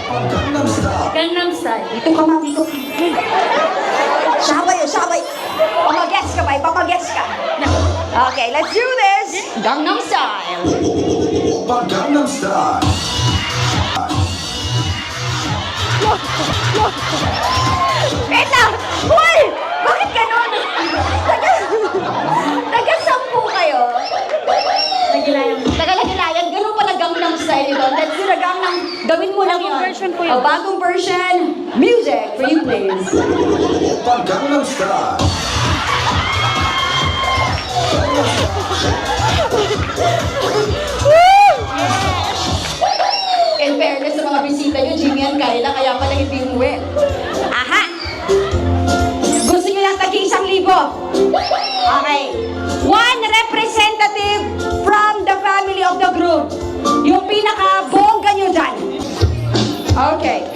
Gangnam Style. Dito ka, ma'am. Dito ka. Sabay, oh, sabay. Pamag-guess ka ba? Pamag-guess ka. Okay, let's do this. Gangnam Style. Gangnam Style. Wait lang! Uy! Bakit ganun? Taga-sampu kayo. Nagilayang. Taga-lagilayan. Ganun pala Gangnam Style ito. Let's do the Gangnam. Gawin mo lang Bagong yun. version po yun. Bagong version. Music for you, please. Gangnam Style. In fairness sa mga bisita nyo, Jimmy and Kyla, kaya pala hindi umuwi. Aha! Gusto nyo lang tagi-1,000? Okay. One representative from the family of the group. Yung pinaka-bongga nyo dyan. Okay.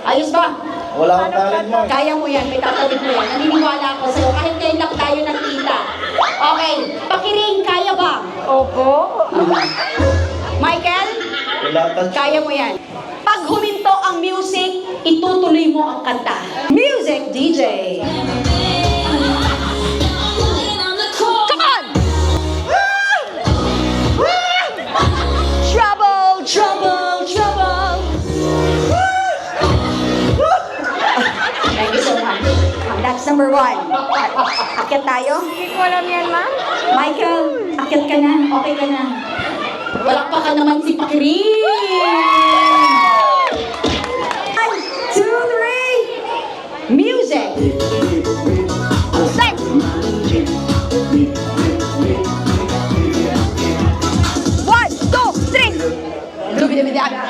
Ayos ba? Wala akong talent mo. Kaya mo yan, may tatawid mo yan. Naniniwala ako sa'yo, kahit ngayon lang tayo nakita. Okay. Pakiring, kaya ba? Opo. Michael? Wala ka. Kaya mo yan. Pag huminto ang music, itutuloy mo ang kanta. Music, DJ! Come on! Trouble, trouble, trouble! Thank you so much. That's number 1. Akyat tayo? Hindi ko alam yan, ma'am. Michael, akyat ka na. Okay ka na. Palakpakan naman si Pakirin! 1, 2, 3! Music! Set! 1, 2, 3! Dubi-dubi-dubi.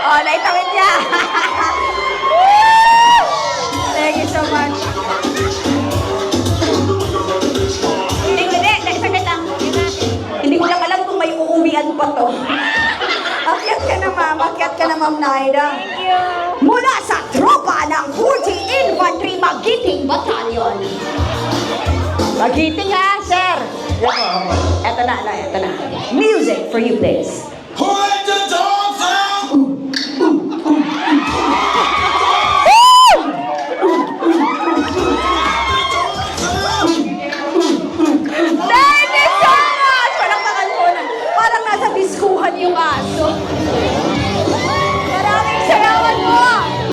Oh, naitawid niya! Thank you so much. Hindi, saglit lang. Hindi ko lang alam kung may uuwian pa to. Akyat ka na, ma'am. Akyat ka na, ma'am Naida. Thank you. Mula sa tropa ng 40 Infantry Magiting Battalion. Magiting ha, sir. Eto na. Music for you, please.